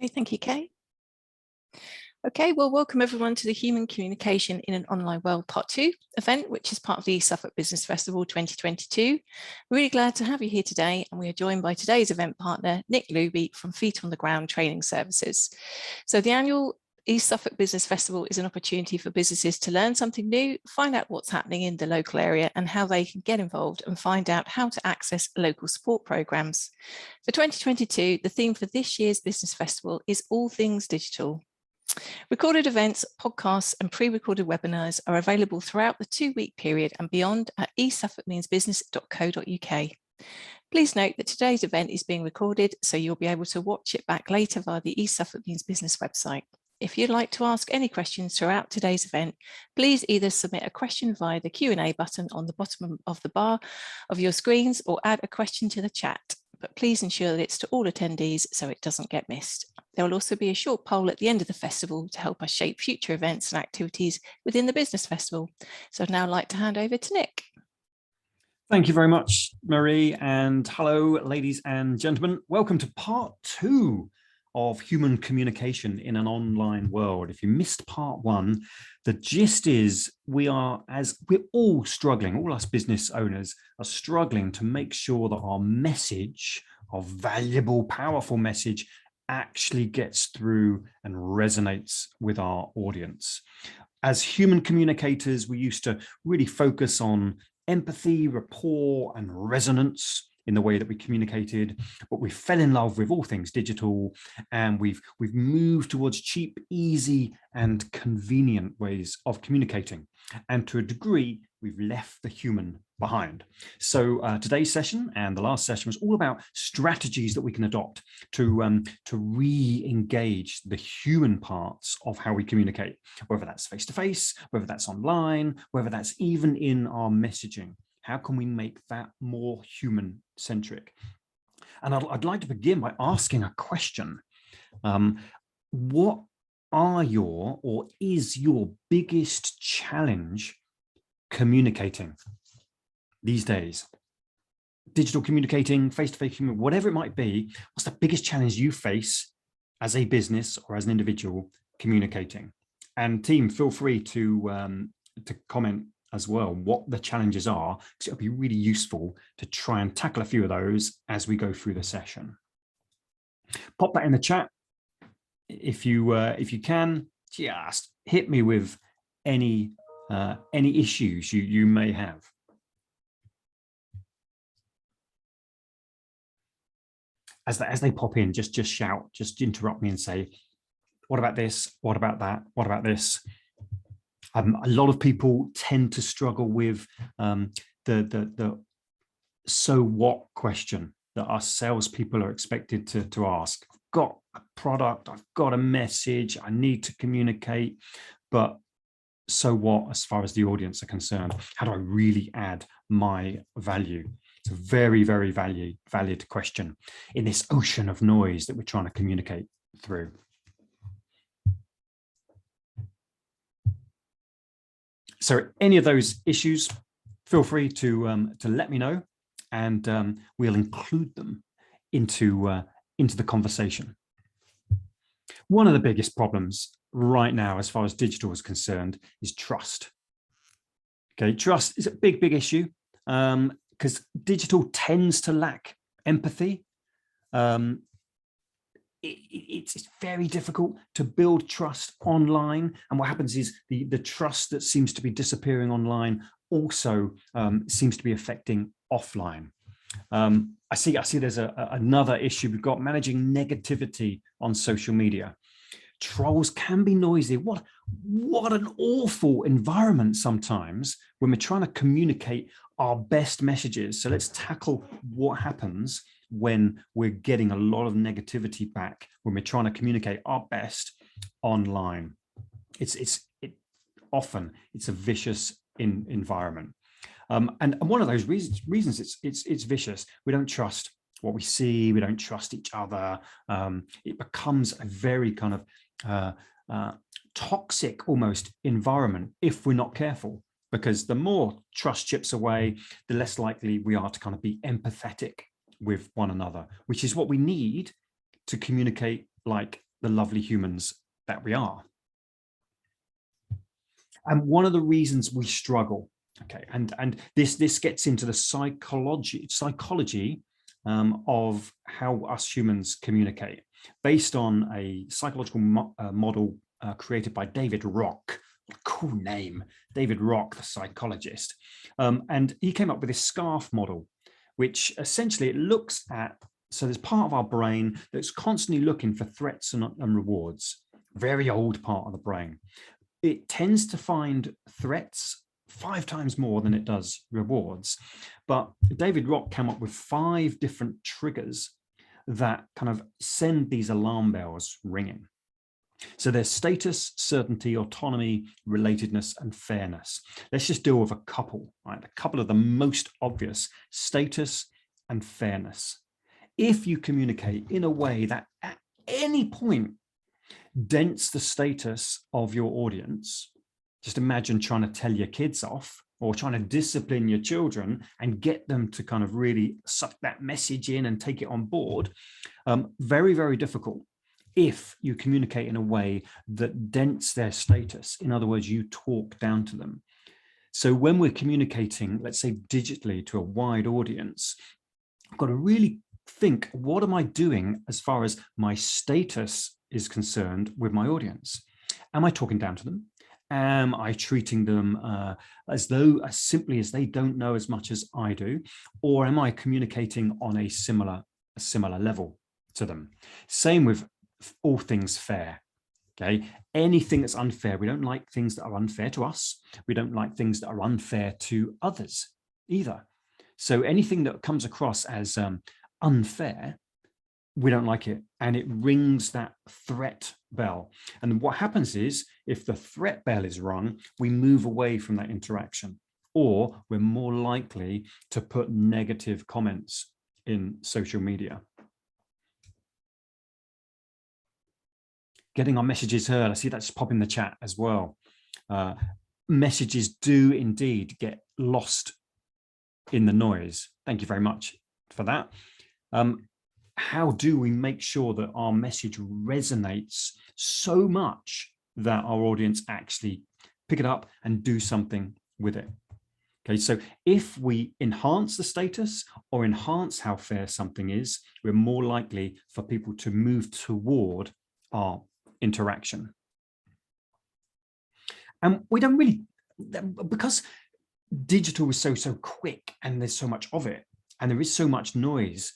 Okay, thank you, Kate. Okay, well, welcome everyone to the Human Communication in an Online World Part 2 event, which is part of the Suffolk Business Festival 2022. We're really glad to have you here today, and we are joined by today's event partner, Nick Luby from Feet on the Ground Training Services. So the annual East Suffolk Business Festival is an opportunity for businesses to learn something new, find out what's happening in the local area and how they can get involved and find out how to access local support programs. For 2022, the theme for this year's Business Festival is all things digital. Recorded events, podcasts and pre-recorded webinars are available throughout the 2-week period and beyond at eastsuffolkmeansbusiness.co.uk. Please note that today's event is being recorded, so you'll be able to watch it back later via the East Suffolk Means Business website. If you'd like to ask any questions throughout today's event, please either submit a question via the Q&A button on the bottom of the bar of your screens or add a question to the chat. But please ensure that it's to all attendees so it doesn't get missed. There will also be a short poll at the end of the festival to help us shape future events and activities within the Business Festival. So I'd now like to hand over to Nick. Thank you very much, Marie, and hello, ladies and gentlemen. Welcome to part 2 of Human Communication in an Online World. If you missed part 1, the gist is we're all struggling, all us business owners are struggling to make sure that our message, our valuable, powerful message, actually gets through and resonates with our audience. As human communicators, we used to really focus on empathy, rapport, and resonance in the way that we communicated, but we fell in love with all things digital, and we've moved towards cheap, easy, and convenient ways of communicating. And to a degree, we've left the human behind. So today's session and the last session was all about strategies that we can adopt to re-engage the human parts of how we communicate, whether that's face-to-face, whether that's online, whether that's even in our messaging. How can we make that more human-centric? And I'd like to begin by asking a question. What are your, or is your biggest challenge communicating these days? Digital communicating, face-to-face communicating, whatever it might be, what's the biggest challenge you face as a business or as an individual communicating? And team, feel free to comment as well what the challenges are, because it'll be really useful to try and tackle a few of those as we go through the session. Pop that in the chat if you can. Just hit me with any issues you may have. As they pop in, just shout, just interrupt me and say, what about this? What about that? What about this? A lot of people tend to struggle with the so what question that our salespeople are expected to ask. I've got a product, I've got a message, I need to communicate, but so what as far as the audience are concerned? How do I really add my value? It's a very, very valid question in this ocean of noise that we're trying to communicate through. So any of those issues, feel free to let me know, and we'll include them into the conversation. One of the biggest problems right now, as far as digital is concerned, is trust. Okay, trust is a big issue because digital tends to lack empathy. It's very difficult to build trust online, and what happens is the trust that seems to be disappearing online also seems to be affecting offline. I see there's another issue we've got: managing negativity on social media. Trolls can be noisy. What an awful environment sometimes when we're trying to communicate our best messages. So let's tackle what happens when we're getting a lot of negativity back when we're trying to communicate our best online. Often it's a vicious environment, and one of those reasons it's vicious. We don't trust what we see. We don't trust each other. It becomes a very kind of toxic almost environment if we're not careful, because the more trust chips away, the less likely we are to kind of be empathetic with one another, which is what we need to communicate like the lovely humans that we are. And one of the reasons we struggle, okay, and this gets into the psychology of how us humans communicate, based on a psychological model created by David Rock. Cool name, David Rock, the psychologist. And he came up with this SCARF model, which essentially it looks at, so there's part of our brain that's constantly looking for threats and rewards, very old part of the brain. It tends to find threats 5 times more than it does rewards. But David Rock came up with 5 different triggers that kind of send these alarm bells ringing. So there's status, certainty, autonomy, relatedness, and fairness. Let's just deal with a couple, right? A couple of the most obvious: status and fairness. If you communicate in a way that at any point dents the status of your audience, just imagine trying to tell your kids off or trying to discipline your children and get them to kind of really suck that message in and take it on board. Very, very difficult if you communicate in a way that dents their status. In other words, you talk down to them. So when we're communicating, let's say digitally, to a wide audience, I've got to really think, what am I doing as far as my status is concerned with my audience? Am I talking down to them? Am I treating them as simply as they don't know as much as I do? Or am I communicating on a similar level to them? Same with all things fair. Okay, anything that's unfair, we don't like things that are unfair to us. We don't like things that are unfair to others either. So anything that comes across as unfair, we don't like it, and it rings that threat bell. And what happens is, if the threat bell is rung, we move away from that interaction, or we're more likely to put negative comments in social media. Getting our messages heard. I see that's pop in the chat as well. Messages do indeed get lost in the noise. Thank you very much for that. How do we make sure that our message resonates so much that our audience actually pick it up and do something with it? Okay, so if we enhance the status or enhance how fair something is, we're more likely for people to move toward our interaction. And we don't really, because digital is so quick and there's so much of it and there is so much noise,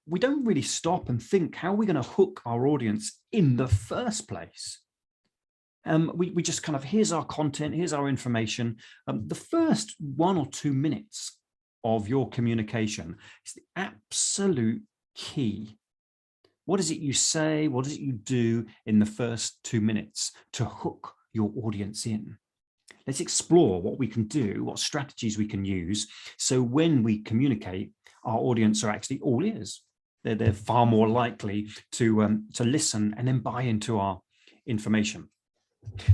we don't really stop and think, how are we going to hook our audience in the first place? We just kind of, here's our content, here's our information. The first 1 or 2 minutes of your communication is the absolute key. What is it you say? What is it you do in the first 2 minutes to hook your audience in? Let's explore what we can do, what strategies we can use, so when we communicate, our audience are actually all ears. They're far more likely to listen and then buy into our information.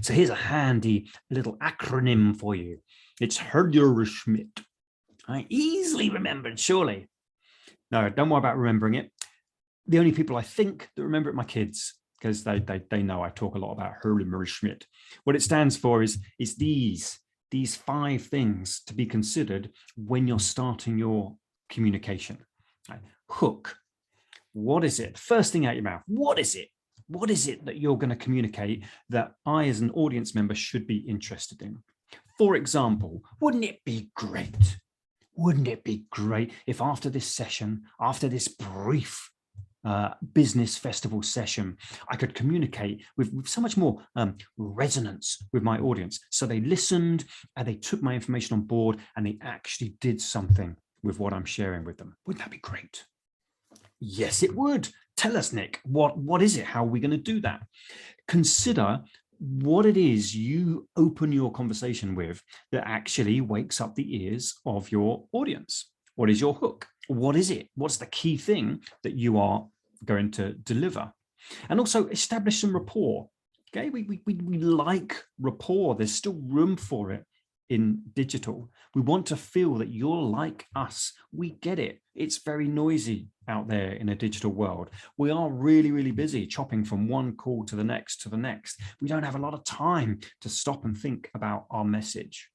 So here's a handy little acronym for you. It's Hadley Schmidt. I easily remembered, surely. No, don't worry about remembering it. The only people I think that remember it are my kids, because they know I talk a lot about Hadley Schmidt. What it stands for is these 5 things to be considered when you're starting your communication. Right. Hook. What is it? First thing out your mouth. What is it? What is it that you're going to communicate that I, as an audience member, should be interested in? For example, wouldn't it be great? Wouldn't it be great if after this session, after this brief business festival session, I could communicate with so much more resonance with my audience? So they listened and they took my information on board and they actually did something with what I'm sharing with them. Wouldn't that be great? Yes, it would. Tell us, Nick, what is it? How are we going to do that? Consider what it is you open your conversation with that actually wakes up the ears of your audience. What is your hook? What is it? What's the key thing that you are going to deliver? And also establish some rapport. Okay, we like rapport. There's still room for it in digital. We want to feel that you're like us. We get it. It's very noisy out there in a digital world. We are really, really busy chopping from one call to the next to the next. We don't have a lot of time to stop and think about our message.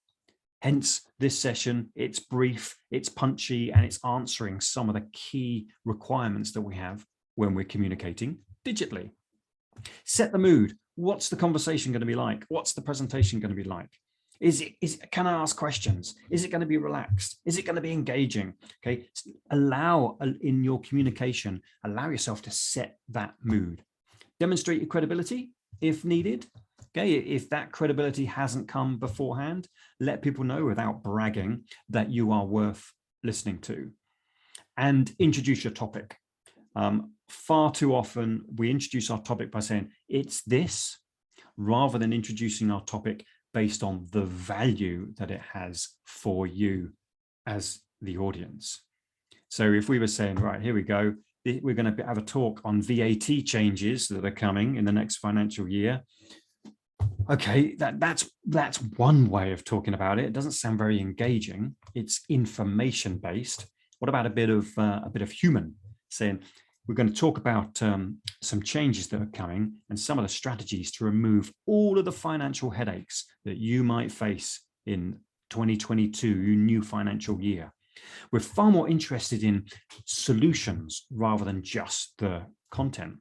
Hence this session, it's brief, it's punchy, and it's answering some of the key requirements that we have when we're communicating digitally. Set the mood. What's the conversation going to be like? What's the presentation going to be like? Can I ask questions? Is it going to be relaxed? Is it going to be engaging? Okay, allow in your communication, allow yourself to set that mood. Demonstrate your credibility if needed. Okay, if that credibility hasn't come beforehand, let people know without bragging that you are worth listening to. And introduce your topic. Far too often we introduce our topic by saying it's this, rather than introducing our topic based on the value that it has for you as the audience. So if we were saying, right, here we go, we're going to have a talk on VAT changes that are coming in the next financial year. Okay, that's one way of talking about it. It doesn't sound very engaging. It's information based. What about a bit of human, saying we're going to talk about some changes that are coming and some of the strategies to remove all of the financial headaches that you might face in 2022, new financial year. We're far more interested in solutions rather than just the content.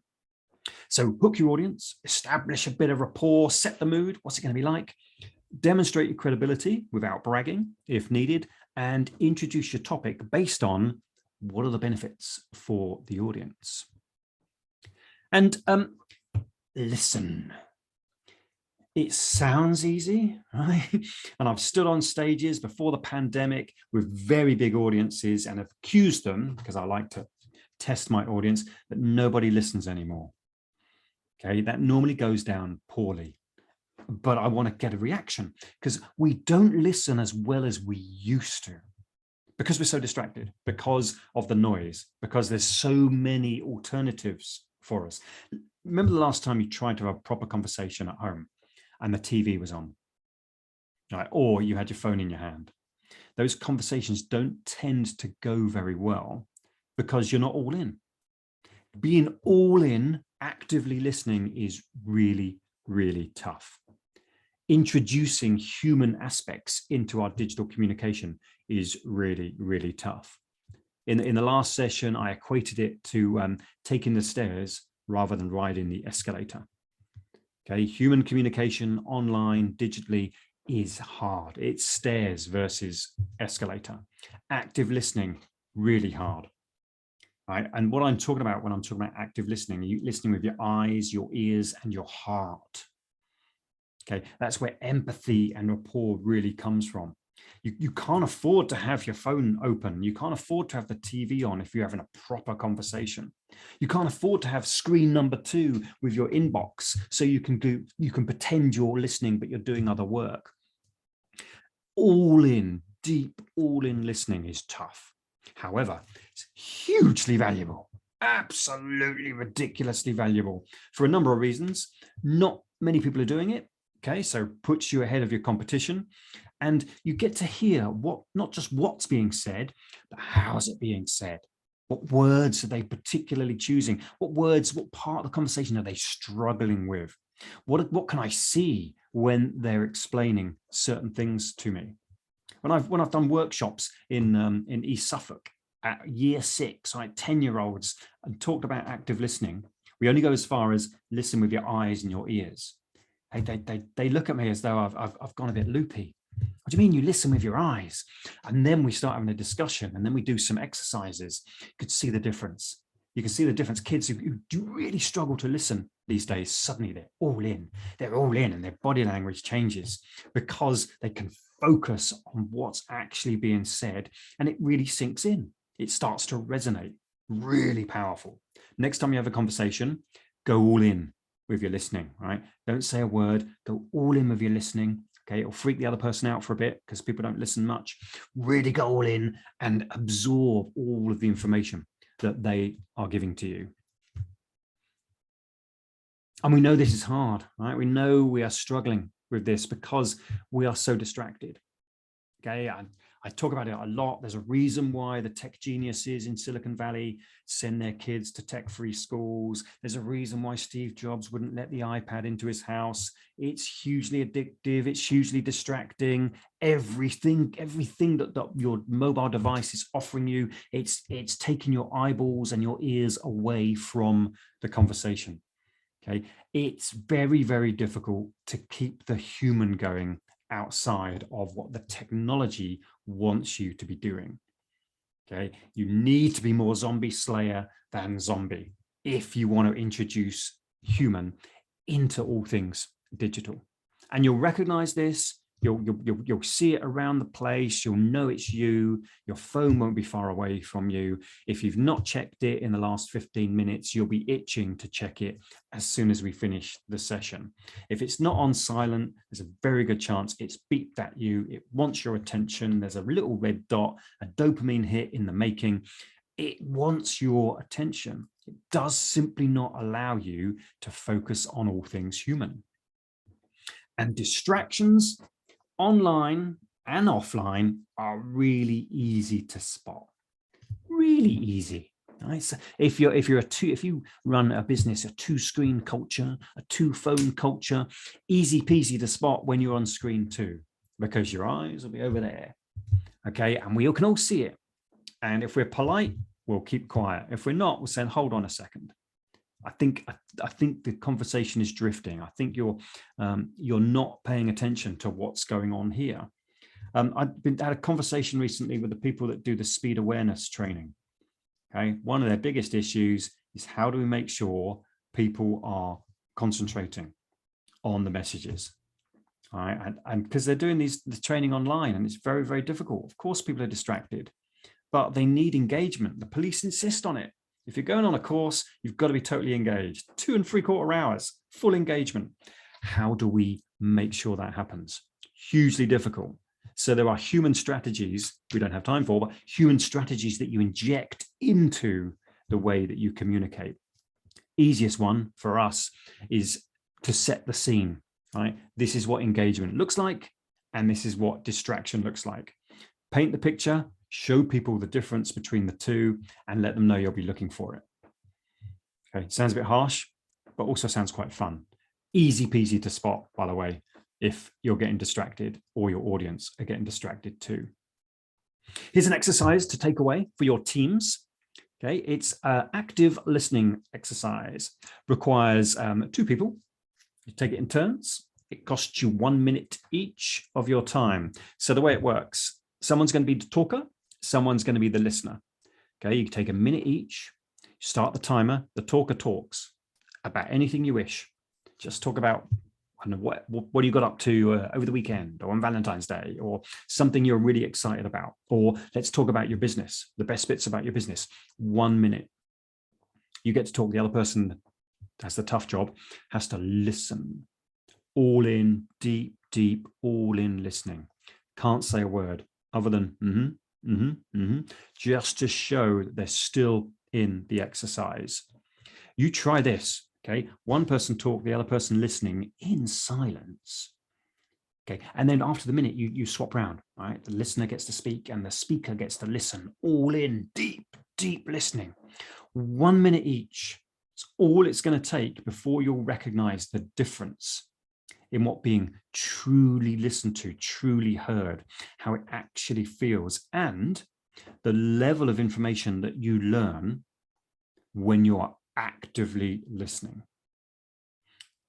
So hook your audience, establish a bit of rapport, set the mood. What's it going to be like? Demonstrate your credibility without bragging if needed, and introduce your topic based on what are the benefits for the audience. And listen. It sounds easy, right? And I've stood on stages before the pandemic with very big audiences and have accused them, because I like to test my audience, that nobody listens anymore. Okay, that normally goes down poorly. But I want to get a reaction because we don't listen as well as we used to, because we're so distracted, because of the noise, because there's so many alternatives for us. Remember the last time you tried to have a proper conversation at home and the TV was on, right? Or you had your phone in your hand. Those conversations don't tend to go very well because you're not all in. Being all in, actively listening is really, really tough. Introducing human aspects into our digital communication is really, really tough. In the last session, I equated it to taking the stairs rather than riding the escalator. Okay, human communication online, digitally, is hard. It's stairs versus escalator. Active listening, really hard. Right? And what I'm talking about when I'm talking about active listening, you listening with your eyes, your ears, and your heart. Okay, that's where empathy and rapport really comes from. You can't afford to have your phone open. You can't afford to have the TV on if you're having a proper conversation. You can't afford to have screen number 2 with your inbox so you can pretend you're listening, but you're doing other work. All in, deep, all in listening is tough. However, it's hugely valuable, absolutely ridiculously valuable for a number of reasons. Not many people are doing it. Okay, so puts you ahead of your competition, and you get to hear not just what's being said, but how's it being said? What words are they particularly choosing? What part of the conversation are they struggling with? What can I see when they're explaining certain things to me? When I've done workshops in East Suffolk at year 6, right, 10-year-olds, and talked about active listening, we only go as far as listen with your eyes and your ears. They look at me as though I've gone a bit loopy. What do you mean you listen with your eyes? And then we start having a discussion, and then we do some exercises. You could see the difference. You can see the difference. Kids who do really struggle to listen these days, suddenly they're all in. They're all in, and their body language changes because they can focus on what's actually being said, and it really sinks in. It starts to resonate. Really powerful. Next time you have a conversation, go all in with your listening, right? Don't say a word, go all in with your listening. Okay, it'll freak the other person out for a bit because people don't listen much. Really go all in and absorb all of the information that they are giving to you. And we know this is hard, right? We know we are struggling with this because we are so distracted. Okay, I talk about it a lot. There's a reason why the tech geniuses in Silicon Valley send their kids to tech-free schools. There's a reason why Steve Jobs wouldn't let the iPad into his house. It's hugely addictive. It's hugely distracting. Everything that your mobile device is offering you, it's taking your eyeballs and your ears away from the conversation. Okay, it's very, very difficult to keep the human going outside of what the technology wants you to be doing. Okay, you need to be more zombie slayer than zombie if you want to introduce human into all things digital. And you'll recognize this. You'll see it around the place. You'll know it's you. Your phone won't be far away from you. If you've not checked it in the last 15 minutes, you'll be itching to check it as soon as we finish the session. If it's not on silent, there's a very good chance it's beeped at you. It wants your attention. There's a little red dot, a dopamine hit in the making. It wants your attention. It does simply not allow you to focus on all things human. And distractions, online and offline, are really easy to spot. Really easy. Right? So if you run a business, a 2-screen culture, a 2-phone culture, easy peasy to spot when you're on screen 2, because your eyes will be over there. Okay, and we can all see it. And if we're polite, we'll keep quiet. If we're not, we'll say, hold on a second. I think the conversation is drifting. I think you're not paying attention to what's going on here. I've had a conversation recently with the people that do the speed awareness training. Okay, one of their biggest issues is how do we make sure people are concentrating on the messages. All right, and because they're doing the training online, and it's very, very difficult. Of course, people are distracted, but they need engagement. The police insist on it. If you're going on a course, you've got to be totally engaged. 2 3/4 hours, full engagement. How do we make sure that happens? Hugely difficult. So there are human strategies we don't have time for, but human strategies that you inject into the way that you communicate. Easiest one for us is to set the scene, right? This is what engagement looks like, and this is what distraction looks like. Paint the picture, show people the difference between the two, and let them know you'll be looking for it. Okay, sounds a bit harsh, but also sounds quite fun. Easy peasy to spot, by the way, if you're getting distracted or your audience are getting distracted too. Here's an exercise to take away for your teams. Okay, it's an active listening exercise. Requires 2 people. You take it in turns. It costs you 1 minute each of your time. So the way it works, someone's going to be the talker, someone's going to be the listener. Okay, you take a minute each, start the timer, the talker talks about anything you wish. Just talk about, I don't know, what you got up to over the weekend or on Valentine's Day, or something you're really excited about, or let's talk about your business, the best bits about your business. 1 minute. You get to talk. The other person has the tough job, has to listen. All in, deep, all in listening. Can't say a word other than just to show that they're still in the exercise. You try this. Okay, one person talk, the other person listening in silence. Okay, and then after the minute, you swap around, right? The listener gets to speak and the speaker gets to listen, all in, deep listening. 1 minute each. It's all it's going to take before you'll recognize the difference in what being truly listened to, truly heard, how it actually feels, and the level of information that you learn when you are actively listening.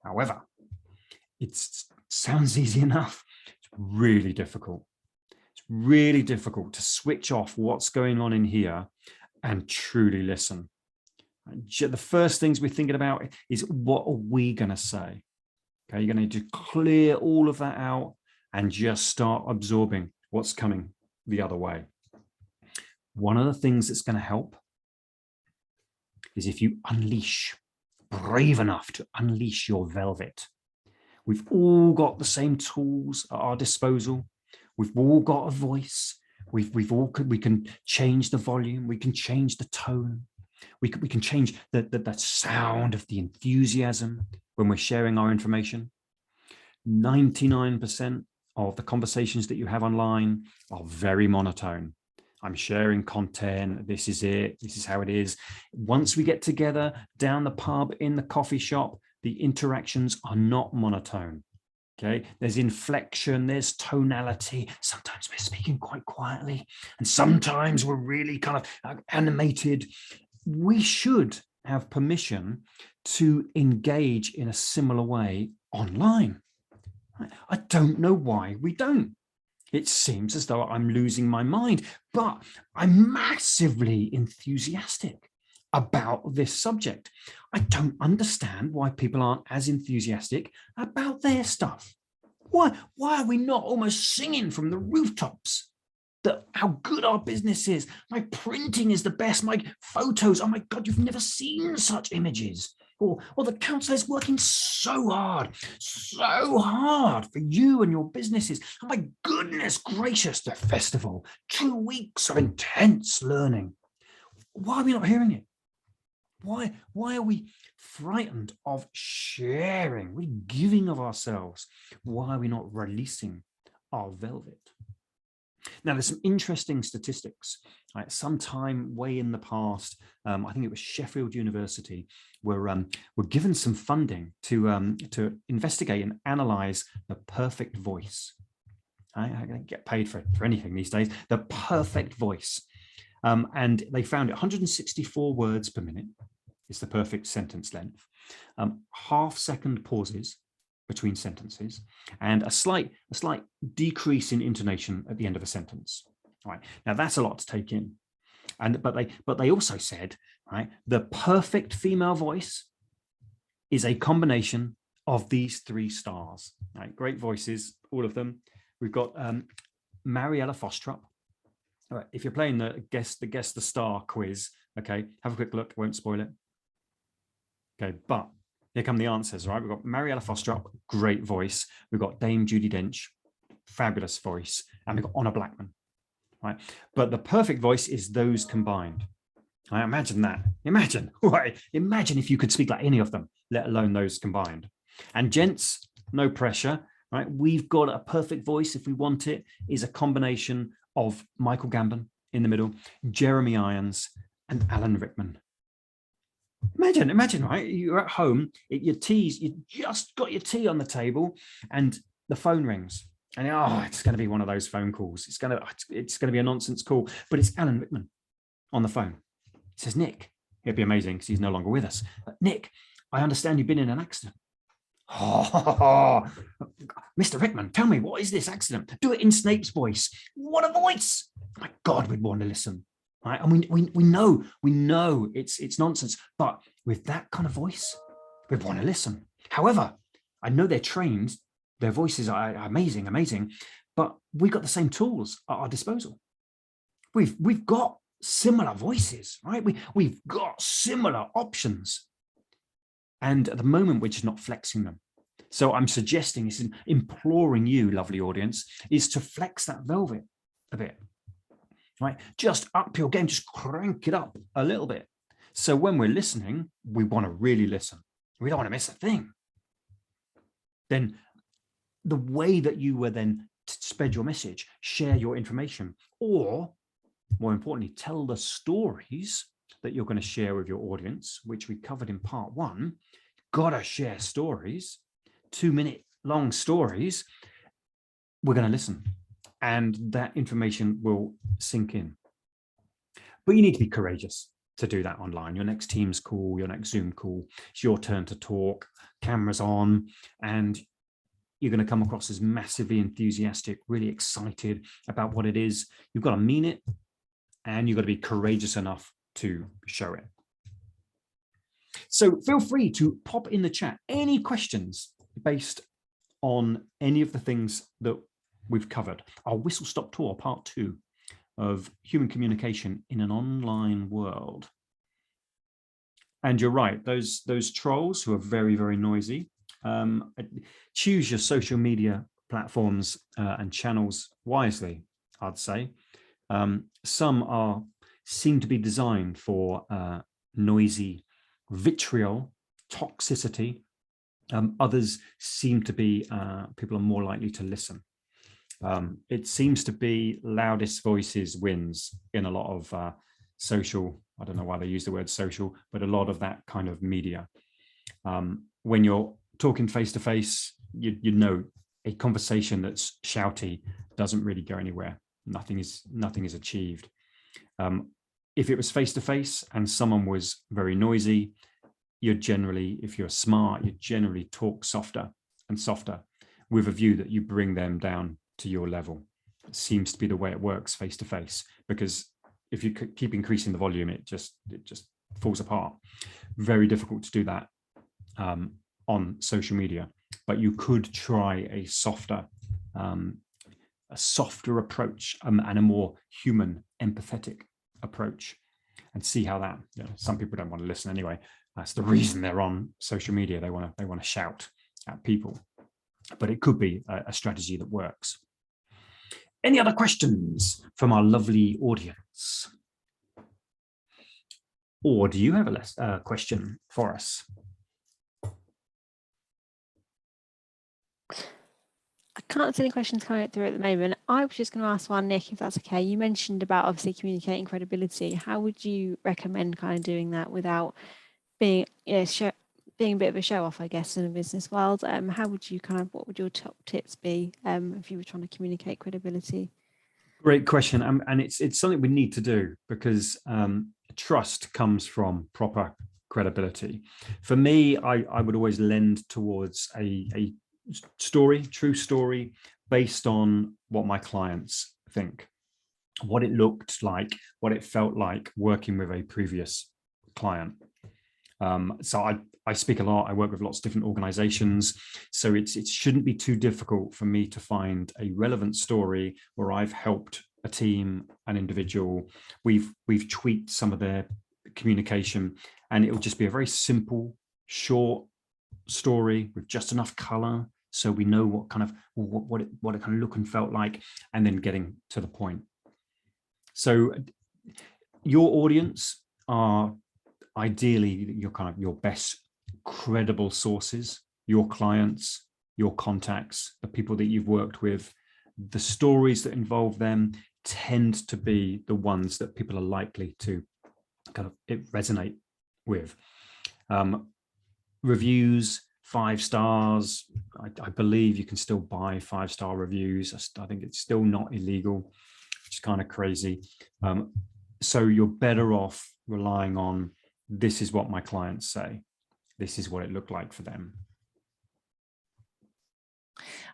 However, it sounds easy enough. It's really difficult. It's really difficult to switch off what's going on in here and truly listen. The first things we're thinking about is, what are we going to say? Okay, you're going to need to clear all of that out and just start absorbing what's coming the other way. One of the things that's going to help is if you unleash, brave enough to unleash your velvet. We've all got the same tools at our disposal. We've all got a voice. We can change the volume. We can change the tone. We can change the sound of the enthusiasm when we're sharing our information. 99% of the conversations that you have online are very monotone. I'm sharing content. This is it. This is how it is. Once we get together down the pub, in the coffee shop, the interactions are not monotone. Okay, there's inflection, there's tonality. Sometimes we're speaking quite quietly, and sometimes we're really kind of animated. We should have permission to engage in a similar way online. I don't know why we don't. It seems as though I'm losing my mind, but I'm massively enthusiastic about this subject. I don't understand why people aren't as enthusiastic about their stuff. Why are we not almost singing from the rooftops that how good our business is? My printing is the best. My photos, oh my God, you've never seen such images. Or the council is working so hard for you and your businesses. Oh my goodness gracious, the festival, 2 weeks of intense learning. Why are we not hearing it? Why are we frightened of sharing, really giving of ourselves? Why are we not releasing our velvet? Now, there's some interesting statistics. Right? Sometime way in the past, I think it was Sheffield University, were given some funding to investigate and analyze the perfect voice. I don't get paid for anything these days. The perfect voice. And they found it 164 words per minute is the perfect sentence length, half-second pauses between sentences, and a slight decrease in intonation at the end of a sentence. All right, now that's a lot to take in, but they also said, right, the perfect female voice is a combination of these 3 stars. Right, great voices, all of them. We've got Mariella Fostrop. All right, if you're playing the guess the star quiz, okay, have a quick look. Won't spoil it. Okay, but here come the answers. Right, we've got Mariella Fostrop, great voice. We've got Dame Judi Dench, fabulous voice, and we've got Honor Blackman. Right, but the perfect voice is those combined. I imagine that. Imagine, right? Imagine if you could speak like any of them, let alone those combined. And gents, no pressure. Right, we've got a perfect voice if we want it. Is a combination of Michael Gambon in the middle, Jeremy Irons, and Alan Rickman. Imagine, right? You're at home, you just got your tea on the table, and the phone rings, and it's going to be one of those phone calls. It's going to be a nonsense call, but it's Alan Rickman on the phone. He says, Nick, it'd be amazing because he's no longer with us. But Nick, I understand you've been in an accident. Oh, Mr. Rickman, tell me, what is this accident? Do it in Snape's voice. What a voice! Oh my God, we'd want to listen. Right? And we know it's nonsense, but with that kind of voice, we'd want to listen. However, I know they're trained, their voices are amazing, but we've got the same tools at our disposal. We've got similar voices, right? We've got similar options. And at the moment, we're just not flexing them. So I'm suggesting, imploring you, lovely audience, is to flex that velvet a bit. Right, just up your game, just crank it up a little bit. So when we're listening, we want to really listen. We don't want to miss a thing. Then the way that you will then spread your message, share your information, or more importantly, tell the stories that you're going to share with your audience, which we covered in part 1. Gotta share stories, 2-minute long stories. We're going to listen. And that information will sink in. But you need to be courageous to do that online. Your next Teams call, your next Zoom call, it's your turn to talk, cameras on, and you're going to come across as massively enthusiastic, really excited about what it is. You've got to mean it, and you've got to be courageous enough to show it. So feel free to pop in the chat any questions based on any of the things that we've covered. Our whistle-stop tour, part 2 of human communication in an online world. And you're right, those trolls who are very, very noisy, choose your social media platforms and channels wisely, I'd say. Some seem to be designed for noisy vitriol, toxicity. Others seem to be, people are more likely to listen. It seems to be loudest voices wins in a lot of social, I don't know why they use the word social, but a lot of that kind of media. When you're talking face to face, you know, a conversation that's shouty doesn't really go anywhere. Nothing is achieved. If it was face to face and someone was very noisy, if you're smart, you generally talk softer and softer with a view that you bring them down to your level. It seems to be the way it works face to face, because if you keep increasing the volume, it just falls apart. Very difficult to do that on social media, but you could try a softer approach and a more human, empathetic approach, and see how that. You know, some people don't want to listen anyway. That's the reason they're on social media. They want to shout at people, but it could be a strategy that works. Any other questions from our lovely audience? Or do you have a question for us? I can't see any questions coming through at the moment. I was just going to ask one, Nick, if that's okay. You mentioned about obviously communicating credibility. How would you recommend kind of doing that without being, being a bit of a show off, I guess, in the business world? How would you what would your top tips be if you were trying to communicate credibility? Great question, and it's something we need to do, because trust comes from proper credibility. For me, I would always lend towards a true story based on what my clients think, what it looked like, what it felt like working with a previous client. So I speak a lot. I work with lots of different organizations. So it shouldn't be too difficult for me to find a relevant story where I've helped a team, an individual. We've tweaked some of their communication, and it will just be a very simple, short story with just enough color so we know what it kind of look and felt like, and then getting to the point. So your audience are ideally your best credible sources, your clients, your contacts, the people that you've worked with. The stories that involve them tend to be the ones that people are likely to resonate with. Reviews, 5 stars. I believe you can still buy 5-star reviews. I think it's still not illegal, which is kind of crazy. So you're better off relying on, this is what my clients say. This is what it looked like for them.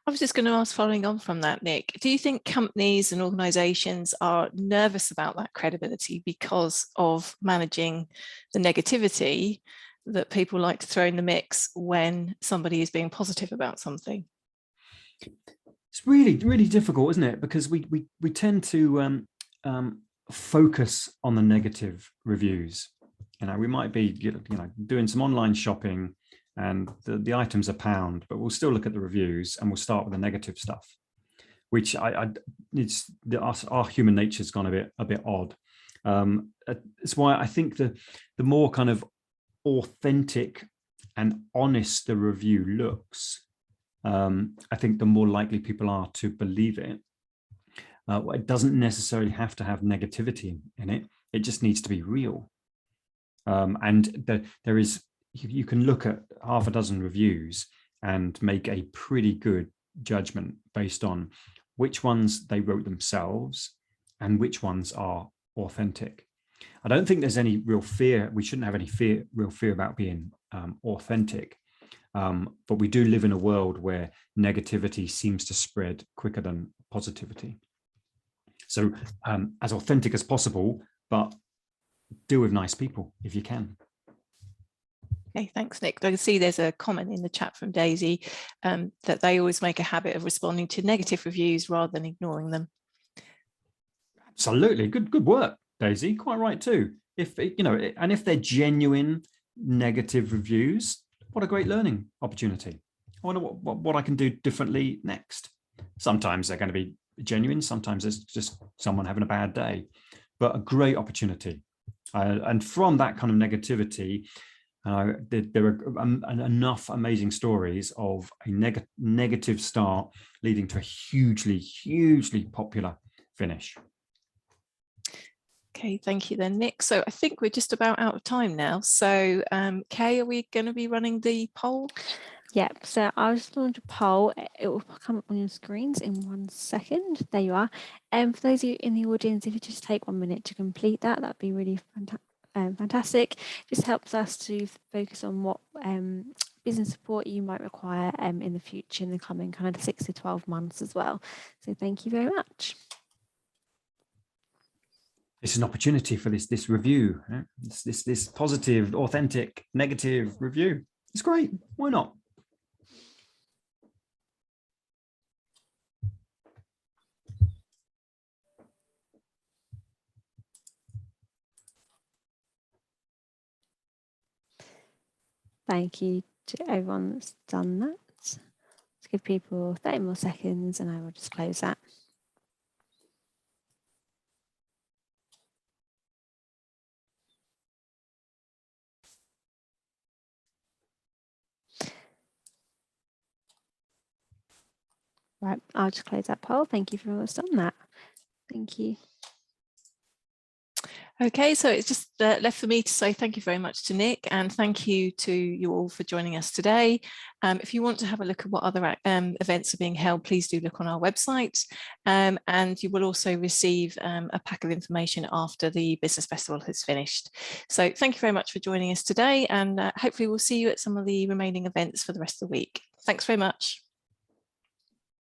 I was just going to ask, following on from that, Nick, do you think companies and organizations are nervous about that credibility because of managing the negativity that people like to throw in the mix when somebody is being positive about something? It's really, really difficult, isn't it? Because we tend to focus on the negative reviews. We might be doing some online shopping, and the items are £1, but we'll still look at the reviews and we'll start with the negative stuff, which our human nature's gone a bit odd. It's why I think the more kind of authentic and honest the review looks, I think the more likely people are to believe it. It doesn't necessarily have to have negativity in it. It just needs to be real. And you can look at half a dozen reviews and make a pretty good judgment based on which ones they wrote themselves and which ones are authentic. I don't think there's any real fear. We shouldn't have any real fear about being authentic. But we do live in a world where negativity seems to spread quicker than positivity. So as authentic as possible, but deal with nice people if you can. Okay, thanks, Nick. I can see there's a comment in the chat from Daisy that they always make a habit of responding to negative reviews rather than ignoring them. Absolutely, good work, Daisy. Quite right too. If they're genuine negative reviews, what a great learning opportunity. I wonder what I can do differently next. Sometimes they're going to be genuine. Sometimes it's just someone having a bad day, but a great opportunity. And from that kind of negativity, There are enough amazing stories of a negative start leading to a hugely popular finish. Okay, thank you then, Nick. So I think we're just about out of time now. So Kay, are we going to be running the poll? Yep, so I'll just launch a poll. It will come up on your screens in 1 second. There you are. And for those of you in the audience, if you just take 1 minute to complete that, that'd be really fantastic. Just helps us to focus on what business support you might require in the future, in the coming kind of 6 to 12 months as well. So thank you very much. It's an opportunity for this review, this positive, authentic, negative review. It's great. Why not? Thank you to everyone that's done that. Let's give people 30 more seconds and I will just close that. Right, I'll just close that poll. Thank you for everyone that's done that. Thank you. Okay, so it's just left for me to say thank you very much to Nick, and thank you to you all for joining us today. If you want to have a look at what other events are being held, please do look on our website, and you will also receive a pack of information after the Business Festival has finished. So thank you very much for joining us today, and hopefully we'll see you at some of the remaining events for the rest of the week. Thanks very much.